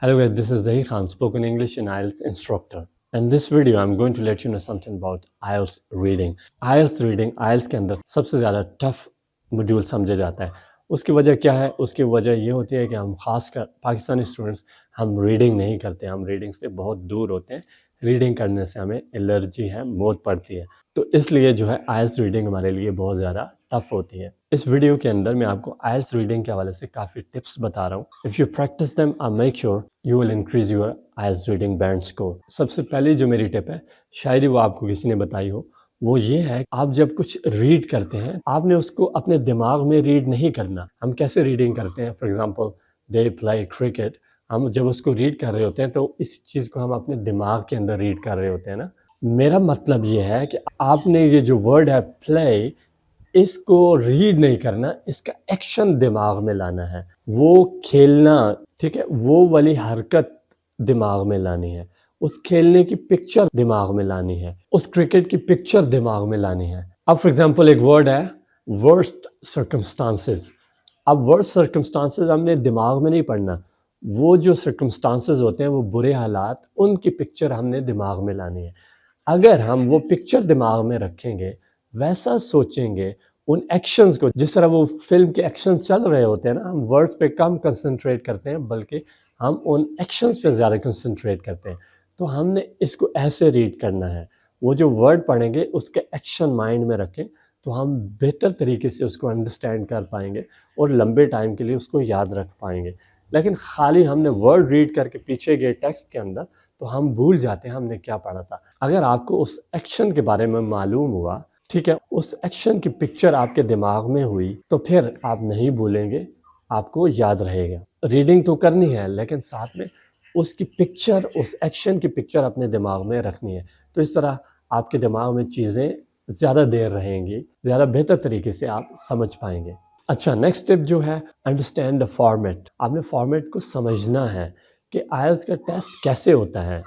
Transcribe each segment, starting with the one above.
Hello guys, this is Zahir Khan, spoken English and IELTS instructor. In this video, I'm going to let you know something about IELTS reading. IELTS के अंदर सबसे ज़्यादा tough module समझा जाता है। उसकी वजह क्या है? उसकी वजह ये होती है कि हम खासकर पाकिस्तानी स्टूडेंट्स हम रीडिंग नहीं करते, हम रीडिंग से बहुत दूर होते हैं। रीडिंग करने से हमें एलर्जी है, मौत पड़ती है, तो इसलिए जो है आइल्स रीडिंग हमारे लिए बहुत ज़्यादा टफ होती है। इस वीडियो के अंदर मैं आपको आइल्स रीडिंग के हवाले से काफ़ी टिप्स बता रहा हूँ। If you practise them I make sure you will increase your IELTS reading band score. सबसे पहली जो मेरी टिप है, शायद वो आपको किसी ने बताई हो, वो ये है आप जब कुछ रीड करते हैं आपने उसको अपने दिमाग में रीड नहीं करना। हम कैसे रीडिंग करते हैं? For example they play cricket, हम जब उसको रीड कर रहे होते हैं तो इस चीज़ को हम अपने दिमाग के अंदर रीड कर रहे होते हैं ना। मेरा मतलब ये है कि आपने ये जो वर्ड है प्ले, इसको रीड नहीं करना, इसका एक्शन दिमाग में लाना है। वो खेलना, ठीक है, वो वाली हरकत दिमाग में लानी है, उस खेलने की पिक्चर दिमाग में लानी है, उस क्रिकेट की पिक्चर दिमाग में लानी है। अब फॉर एग्जांपल एक वर्ड है वर्स्ट सर्कमस्टांसेस। अब वर्स्ट सर्कमस्टांसेस हमने दिमाग में नहीं पढ़ना, वो जो सर्कमस्टांसेस होते हैं, वो बुरे हालात, उनकी पिक्चर हमने दिमाग में लानी है। अगर हम वो पिक्चर दिमाग में रखेंगे, वैसा सोचेंगे, उन एक्शंस को, जिस तरह वो फिल्म के एक्शन चल रहे होते हैं ना, हम वर्ड्स पे कम कंसंट्रेट करते हैं बल्कि हम उन एक्शंस पे ज़्यादा कंसंट्रेट करते हैं। तो हमने इसको ऐसे रीड करना है, वो जो वर्ड पढ़ेंगे उसके एक्शन माइंड में रखें तो हम बेहतर तरीके से उसको अंडरस्टैंड कर पाएंगे और लंबे टाइम के लिए उसको याद रख पाएंगे। लेकिन खाली हमने वर्ड रीड करके पीछे गए टेक्स्ट के अंदर तो हम भूल जाते हैं हमने क्या पढ़ा था। अगर आपको उस एक्शन के बारे में मालूम हुआ, ठीक है, उस एक्शन की पिक्चर आपके दिमाग में हुई, तो फिर आप नहीं भूलेंगे, आपको याद रहेगा। रीडिंग तो करनी है लेकिन साथ में उसकी पिक्चर, उस एक्शन की पिक्चर अपने दिमाग में रखनी है। तो इस तरह आपके दिमाग में चीज़ें ज़्यादा देर रहेंगी, ज़्यादा बेहतर तरीके से आप समझ पाएंगे। अच्छा, नेक्स्ट टिप जो है, अंडरस्टैंड द फॉर्मेट। आपने फॉर्मेट को समझना है कि आइल्स का टेस्ट कैसे होता है।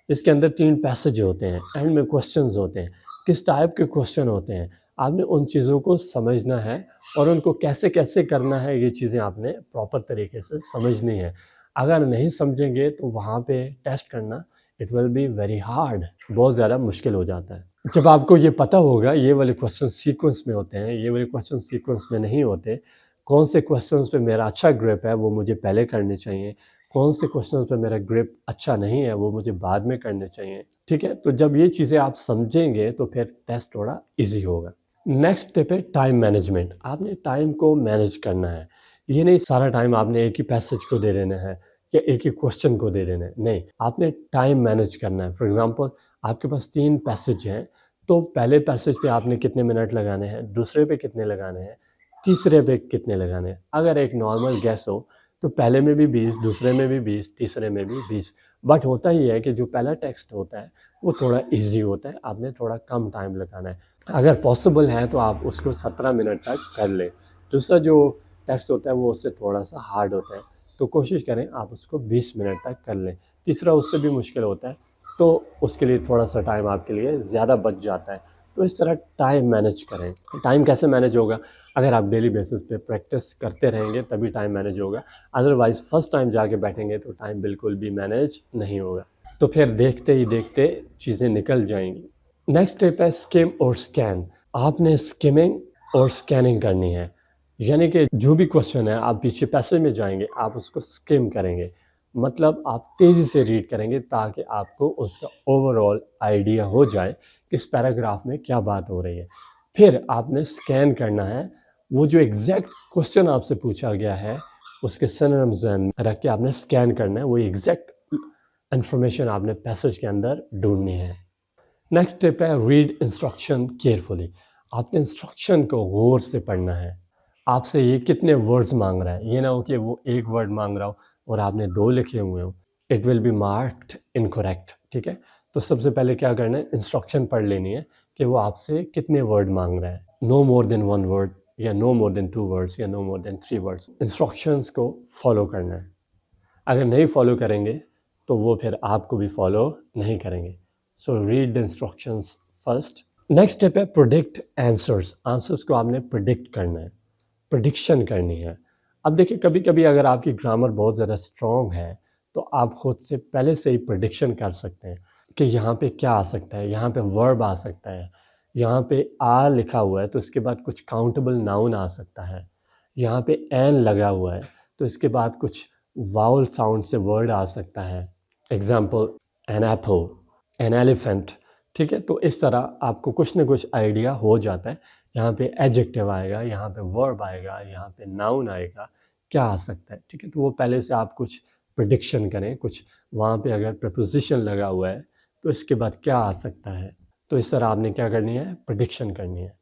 इसके अंदर 3 पैसेज होते हैं, एंड में क्वेश्चंस होते हैं, किस टाइप के क्वेश्चन होते हैं, आपने उन चीज़ों को समझना है और उनको कैसे कैसे करना है, ये चीज़ें आपने प्रॉपर तरीके से समझनी है। अगर नहीं समझेंगे तो वहाँ पे टेस्ट करना it will be very hard, बहुत ज़्यादा मुश्किल हो जाता है। जब आपको ये पता होगा ये वाले क्वेश्चन सीक्वेंस में होते हैं, ये वाले क्वेश्चन सीक्वेंस में नहीं होते, कौन से क्वेश्चंस पे मेरा अच्छा ग्रिप है वो मुझे पहले करने चाहिए, कौन से क्वेश्चंस पे मेरा ग्रिप अच्छा नहीं है वो मुझे बाद में करने चाहिए, ठीक है। तो जब ये चीज़ें आप समझेंगे तो फिर टेस्ट थोड़ा इजी होगा। नेक्स्ट टिप है टाइम मैनेजमेंट। आपने टाइम को मैनेज करना है। ये नहीं सारा टाइम आपने एक ही पैसेज को दे देना है या एक ही क्वेश्चन को दे देना है, नहीं, आपने टाइम मैनेज करना है। फॉर एग्जांपल आपके पास 3 पैसेज हैं, तो पहले पैसेज पे आपने कितने मिनट लगाने हैं, दूसरे पे कितने लगाने हैं, तीसरे पे कितने लगाने हैं। अगर एक नॉर्मल गैस हो तो पहले में भी 20, दूसरे में भी 20, तीसरे में भी 20। बट होता ही है कि जो पहला टेक्स्ट होता है वो थोड़ा इजी होता है, आपने थोड़ा कम टाइम लगाना है। अगर पॉसिबल है तो आप उसको 17 मिनट तक कर लें। दूसरा जो टेक्स्ट होता है वो उससे थोड़ा सा हार्ड होता है, तो कोशिश करें आप उसको 20 मिनट तक कर लें। तीसरा उससे भी मुश्किल होता है, तो उसके लिए थोड़ा सा टाइम आपके लिए ज़्यादा बच जाता है। तो इस तरह टाइम मैनेज करें। टाइम कैसे मैनेज होगा? अगर आप डेली बेसिस पे प्रैक्टिस करते रहेंगे तभी टाइम मैनेज होगा, अदरवाइज़ फर्स्ट टाइम जाके बैठेंगे तो टाइम बिल्कुल भी मैनेज नहीं होगा, तो फिर देखते ही देखते चीज़ें निकल जाएंगी। नेक्स्ट स्टेप है स्किम और स्कैन। आपने स्किमिंग और स्कैनिंग करनी है, यानी कि जो भी क्वेश्चन है आप पीछे पैसेज में जाएंगे, आप उसको स्किम करेंगे, मतलब आप तेज़ी से रीड करेंगे ताकि आपको उसका ओवरऑल आइडिया हो जाए कि इस पैराग्राफ में क्या बात हो रही है। फिर आपने स्कैन करना है, वो जो एग्जैक्ट क्वेश्चन आपसे पूछा गया है उसके सिनोनिम्स रख के आपने स्कैन करना है, वो एग्जैक्ट इन्फॉर्मेशन आपने पैसेज के अंदर ढूंढनी है। नेक्स्ट स्टेप है रीड इंस्ट्रक्शन केयरफुली। आपने इंस्ट्रक्शन को गौर से पढ़ना है। आपसे ये कितने वर्ड्स मांग रहा है, ये ना हो कि वो एक वर्ड मांग रहा हो और आपने 2 लिखे हुए हो, it will B marked incorrect, ठीक है। तो सबसे पहले क्या करना है, इंस्ट्रक्शन पढ़ लेनी है कि वो आपसे कितने वर्ड मांग रहा है, नो मोर देन 1 वर्ड या नो मोर देन 2 वर्ड्स या no more than 3 words. Instructions को फॉलो करना है। अगर नहीं फॉलो करेंगे तो वो फिर आपको भी फॉलो नहीं करेंगे। So read the instructions first. Next step है प्रोडिक्ट आंसर्स। आंसर्स को आपने प्रिडिक्ट करना है, प्रिडिक्शन करनी है। अब देखिए कभी कभी अगर आपकी ग्रामर बहुत ज़्यादा स्ट्रॉन्ग है तो आप खुद से पहले से ही प्रेडिक्शन कर सकते हैं कि यहाँ पे क्या आ सकता है, यहाँ पे वर्ब आ सकता है, यहाँ पे आ लिखा हुआ है तो इसके बाद कुछ काउंटेबल नाउन आ सकता है, यहाँ पे एन लगा हुआ है तो इसके बाद कुछ वाउल साउंड से वर्ड आ सकता है, example an apple, an elephant. ठीक है, तो इस तरह आपको कुछ ना कुछ आइडिया हो जाता है। यहाँ पे एडजेक्टिव आएगा, यहाँ पे वर्ब आएगा, यहाँ पे नाउन आएगा, क्या आ सकता है। ठीक है, तो वो पहले से आप कुछ प्रेडिक्शन करें, कुछ वहाँ पे अगर प्रपोजिशन लगा हुआ है तो इसके बाद क्या आ सकता है, तो इस तरह आपने क्या करनी है, प्रेडिक्शन करनी है।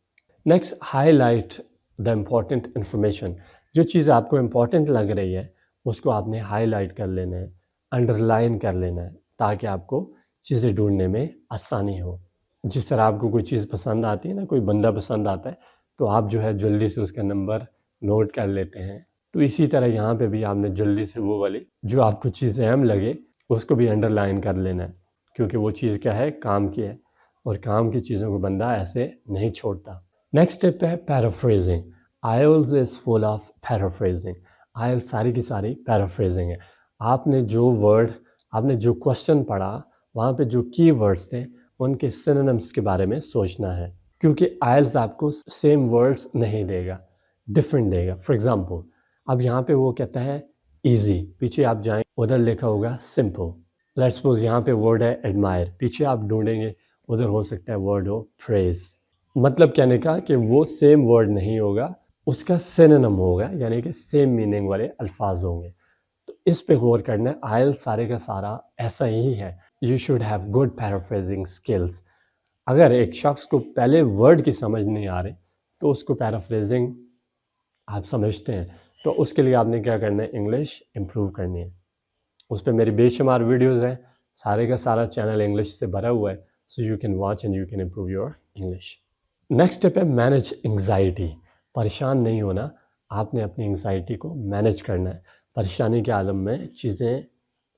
Next, highlight the important information. जो चीज़ आपको इम्पॉर्टेंट लग रही है उसको आपने हाईलाइट कर लेना है, अंडरलाइन कर लेना है, ताकि आपको चीज़ें ढूंढने में आसानी हो। जिस तरह आपको कोई चीज़ पसंद आती है ना, कोई बंदा पसंद आता है तो आप जो है जल्दी से उसका नंबर नोट कर लेते हैं, तो इसी तरह यहाँ पे भी आपने जल्दी से वो वाली जो आपको चीज़ अहम लगे उसको भी अंडरलाइन कर लेना है, क्योंकि वो चीज़ क्या है, काम की है, और काम की चीज़ों को बंदा ऐसे नहीं छोड़ता। नेक्स्ट स्टेप है paraphrasing. IELTS is full of paraphrasing. IELTS सारी की सारी पैराफ्रेजिंग है। आपने जो क्वेश्चन पढ़ा वहाँ पे जो की वर्ड्स थे उनके सिनोनिम्स के बारे में सोचना है, क्योंकि आईएलटीएस आपको सेम वर्ड्स नहीं देगा, डिफरेंट देगा। फॉर एग्जांपल, अब यहाँ पे वो कहता है इजी, पीछे आप जाएं उधर लिखा होगा सिंपल। लेट्स सपोज यहाँ पे वर्ड है एडमायर, पीछे आप ढूंढेंगे उधर हो सकता है वर्ड हो प्रेज। मतलब कहने का कि वो सेम वर्ड नहीं होगा, उसका सिनोनिम होगा, यानी कि सेम मीनिंग वाले अल्फाज होंगे। तो इस पे गौर करना है। आईएलटीएस सारे का सारा ऐसा ही है। You should have good paraphrasing skills. अगर एक शख्स को पहले वर्ड की समझ नहीं आ रही तो उसको पैराफ्रेजिंग आप समझते हैं, तो उसके लिए आपने क्या करना है, इंग्लिश इम्प्रूव करनी है। उस पर मेरी बेशुमार वीडियोज़ हैं, सारे का सारा चैनल इंग्लिश से भरा हुआ है, so you can watch and you can improve your English. Next step है मैनेज एंग्जाइटी। परेशान नहीं होना, आपने अपनी एंग्जाइटी को मैनेज करना है। परेशानी के आलम में चीज़ें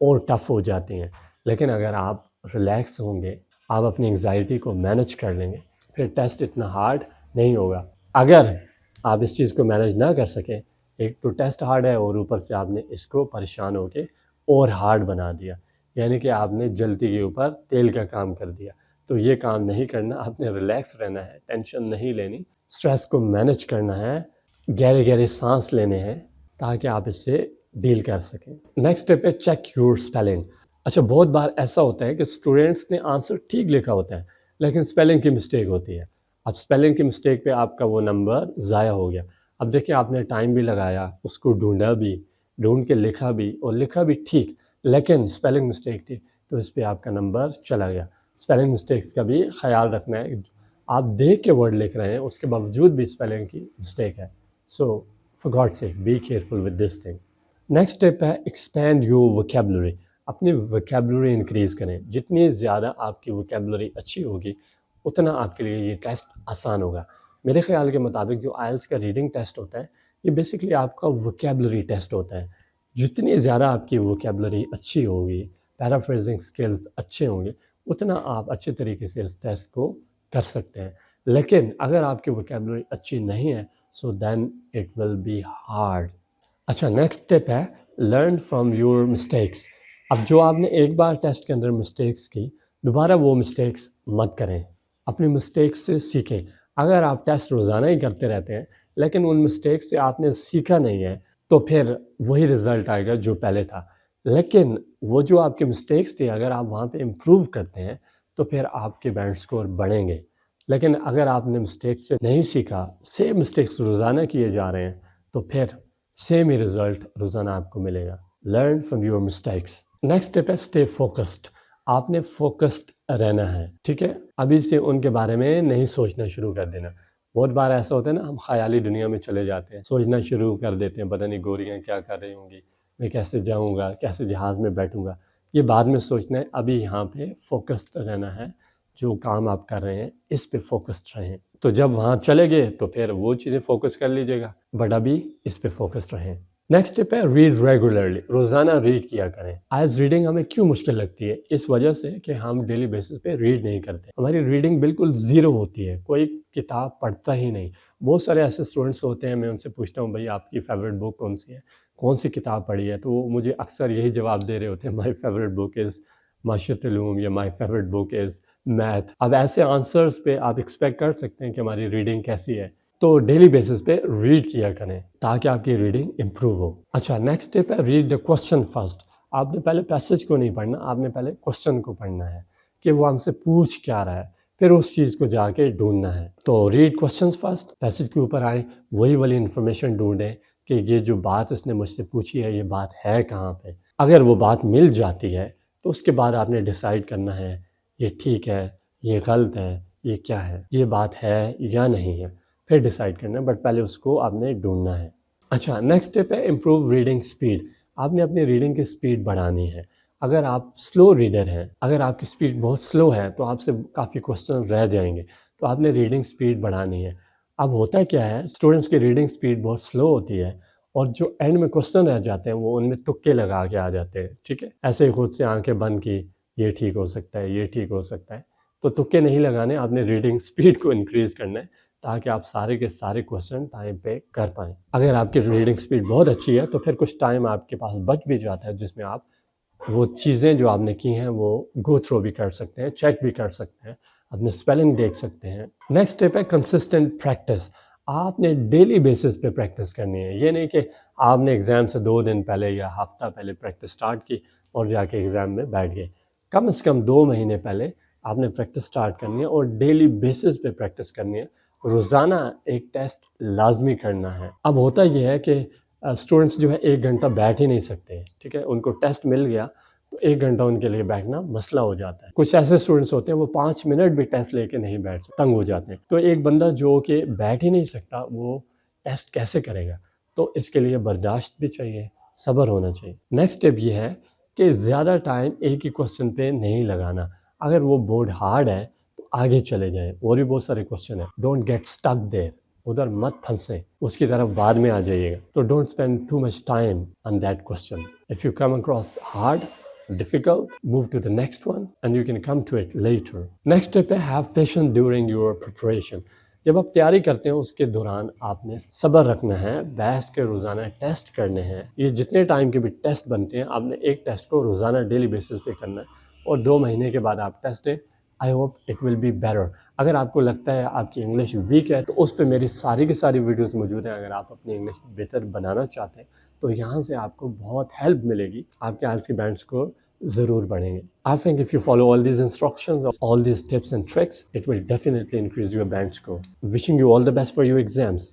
और टफ हो जाती हैं, लेकिन अगर आप रिलैक्स होंगे, आप अपनी एंग्जाइटी को मैनेज कर लेंगे, फिर टेस्ट इतना हार्ड नहीं होगा। अगर आप इस चीज़ को मैनेज ना कर सकें, एक तो टेस्ट हार्ड है और ऊपर से आपने इसको परेशान होके और हार्ड बना दिया, यानी कि आपने जल्दी के ऊपर तेल का काम कर दिया। तो ये काम नहीं करना, आपने रिलैक्स रहना है, टेंशन नहीं लेनी, स्ट्रेस को मैनेज करना है, गहरे गहरे सांस लेने हैं ताकि आप इससे डील कर सकें। नेक्स्ट स्टेप है चेक योर स्पेलिंग। अच्छा, बहुत बार ऐसा होता है कि स्टूडेंट्स ने आंसर ठीक लिखा होता है लेकिन स्पेलिंग की मिस्टेक होती है। अब स्पेलिंग की मिस्टेक पे आपका वो नंबर ज़ाया हो गया। अब देखिए, आपने टाइम भी लगाया, उसको ढूंढा भी, ढूंढ के लिखा भी, और लिखा भी ठीक, लेकिन स्पेलिंग मिस्टेक थी तो इस पर आपका नंबर चला गया। स्पेलिंग मिस्टेक्स का भी ख्याल रखना है। आप देख के वर्ड लिख रहे हैं, उसके बावजूद भी स्पेलिंग की मिस्टेक है, so for God sake be careful with this thing. Next step है एक्सपैंड योर वोकैबुलरी। अपनी वोकैबुलरी इंक्रीज़ करें। जितनी ज़्यादा आपकी वोकैबुलरी अच्छी होगी उतना आपके लिए ये टेस्ट आसान होगा। मेरे ख्याल के मुताबिक जो आईएलटीएस का रीडिंग टेस्ट होता है, ये बेसिकली आपका वोकैबुलरी टेस्ट होता है। जितनी ज़्यादा आपकी वोकैबुलरी अच्छी होगी, पैराफ्रेजिंग स्किल्स अच्छे होंगे, उतना आप अच्छे तरीके से इस टेस्ट को कर सकते हैं। लेकिन अगर आपकी वोकैबुलरी अच्छी नहीं है, so then it will be hard. अच्छा, नेक्स्ट स्टेप है लर्न फ्रॉम योर मिस्टेक्स। अब जो आपने एक बार टेस्ट के अंदर मिस्टेक्स की, दोबारा वो मिस्टेक्स मत करें, अपनी मिस्टेक्स से सीखें। अगर आप टेस्ट रोज़ाना ही करते रहते हैं लेकिन उन मिस्टेक्स से आपने सीखा नहीं है, तो फिर वही रिज़ल्ट आएगा जो पहले था। लेकिन वो जो आपके मिस्टेक्स थे, अगर आप वहाँ पे इम्प्रूव करते हैं तो फिर आपके बैंड स्कोर बढ़ेंगे। लेकिन अगर आपने मिस्टेक्स से नहीं सीखा, सेम मिस्टेक्स रोज़ाना किए जा रहे हैं, तो फिर सेम ही रिज़ल्ट रोज़ाना आपको मिलेगा। Learn from your mistakes. Next step है स्टे फोकस्ड। आपने फोकस्ड रहना है, ठीक है। अभी से उनके बारे में नहीं सोचना शुरू कर देना। बहुत बार ऐसा होता है ना, हम ख्याली दुनिया में चले जाते हैं, सोचना शुरू कर देते हैं, पता नहीं गोरियाँ क्या कर रही होंगी, मैं कैसे जाऊँगा, कैसे जहाज़ में बैठूँगा, ये बाद में सोचना है। अभी यहाँ पे फोकस्ड रहना है, जो काम आप कर रहे हैं इस पे फोकस्ड रहें। तो जब वहाँ चले गए तो फिर वो चीज़ें फोकस कर लीजिएगा, बट अभी इस पे फोकस्ड रहें। नेक्स्ट स्टेप है रीड रेगुलरली। रोज़ाना रीड किया करें। आज रीडिंग हमें क्यों मुश्किल लगती है? इस वजह से कि हम डेली बेसिस पे रीड नहीं करते। हमारी रीडिंग बिल्कुल ज़ीरो होती है, कोई किताब पढ़ता ही नहीं। बहुत सारे ऐसे स्टूडेंट्स होते हैं, मैं उनसे पूछता हूँ भाई आपकी फेवरेट बुक कौन सी है, कौन सी किताब पढ़ी है, तो वो मुझे अक्सर यही जवाब दे रहे होते हैं, माई फेवरेट बुक इज़ माशतलूम या my favourite book is math. अब ऐसे आंसर्स पे आप एक्सपेक्ट कर सकते हैं कि हमारी रीडिंग कैसी है। तो डेली बेसिस पे रीड किया करें ताकि आपकी रीडिंग इम्प्रूव हो। अच्छा, नेक्स्ट स्टेप है रीड द क्वेश्चन फर्स्ट। आपने पहले पैसेज को नहीं पढ़ना, आपने पहले क्वेश्चन को पढ़ना है कि वो हमसे पूछ क्या रहा है, फिर उस चीज़ को जाके ढूंढना है। तो रीड क्वेश्चन फर्स्ट, पैसेज के ऊपर आए, वही वाली इन्फॉर्मेशन ढूंढें कि ये जो बात उसने मुझसे पूछी है ये बात है कहाँ पे। अगर वो बात मिल जाती है तो उसके बाद आपने डिसाइड करना है ये ठीक है, ये गलत है, ये क्या है, ये बात है या नहीं है, फिर डिसाइड करना है, बट पहले उसको आपने ढूंढना है। अच्छा, नेक्स्ट स्टेप है इम्प्रूव रीडिंग स्पीड। आपने अपनी रीडिंग की स्पीड बढ़ानी है। अगर आप स्लो रीडर हैं, अगर आपकी स्पीड बहुत स्लो है तो आपसे काफ़ी क्वेश्चन रह जाएंगे, तो आपने रीडिंग स्पीड बढ़ानी है। अब होता क्या है, स्टूडेंट्स की रीडिंग स्पीड बहुत स्लो होती है और जो एंड में क्वेश्चन रह जाते हैं वो उनमें तुक्के लगा के आ जाते हैं, ठीक है। ऐसे ही खुद से आंखें बंद की, ये ठीक हो सकता है, ये ठीक हो सकता है, तो तुक्के नहीं लगाने, आपने रीडिंग स्पीड को इंक्रीज़ करना है ताकि आप सारे के सारे क्वेश्चन टाइम पे कर पाएँ। अगर आपकी रीडिंग स्पीड बहुत अच्छी है तो फिर कुछ टाइम आपके पास बच भी जाता है जिसमें आप वो चीज़ें जो आपने की हैं वो गो थ्रू भी कर सकते हैं, चेक भी कर सकते हैं, अपने स्पेलिंग देख सकते हैं। नेक्स्ट स्टेप है कंसिस्टेंट प्रैक्टिस। आपने डेली बेसिस पे प्रैक्टिस करनी है। ये नहीं कि आपने एग्ज़ाम से 2 दिन पहले या हफ्ता पहले प्रैक्टिस स्टार्ट की और जाके एग्ज़ाम में बैठ गए। कम से कम 2 महीने पहले आपने प्रैक्टिस स्टार्ट करनी है और डेली बेसिस पे प्रैक्टिस करनी है। रोज़ाना एक टेस्ट लाजमी करना है। अब होता यह है कि स्टूडेंट्स जो है 1 घंटा बैठ ही नहीं सकते, ठीक है। उनको टेस्ट मिल गया तो 1 घंटा उनके लिए बैठना मसला हो जाता है। कुछ ऐसे स्टूडेंट्स होते हैं वो 5 मिनट भी टेस्ट लेके नहीं बैठ सकते, तंग हो जाते हैं। तो एक बंदा जो कि बैठ ही नहीं सकता वो टेस्ट कैसे करेगा? तो इसके लिए बर्दाश्त भी चाहिए, सब्र होना चाहिए। नेक्स्ट स्टेप ये है कि ज़्यादा टाइम एक ही क्वेश्चन पे नहीं लगाना। अगर वो बोर्ड हार्ड है तो आगे चले जाएं, और भी बहुत सारे क्वेश्चन है। डोंट गेट स्टक देयर, उधर मत फंसे, उसकी तरफ बाद में आ जाइएगा। तो don't spend too much time on that question. If you come across hard, difficult, move to the next one and you can come to it later. Next step है have patience during your preparation. जब आप तैयारी करते हैं उसके दौरान आपने सब्र रखना है, बैठ के रोज़ाना टेस्ट करने हैं। ये जितने टाइम के भी टेस्ट बनते हैं आपने एक टेस्ट को रोज़ाना डेली बेसिस पे करना है और 2 महीने के बाद आप टेस्ट दें। I hope it will be better. अगर आपको लगता है आपकी इंग्लिश वीक है तो उस पर मेरी सारी की सारी वीडियोस मौजूद हैं। अगर आप अपनी इंग्लिश बेहतर बनाना चाहते हैं तो यहाँ से आपको बहुत हेल्प मिलेगी, आपके आइल्स की बैंड स्कोर ज़रूर बढ़ेंगे। I think if you follow all these instructions, all these tips and tricks, it will definitely increase your band score. Wishing you all the best for your exams.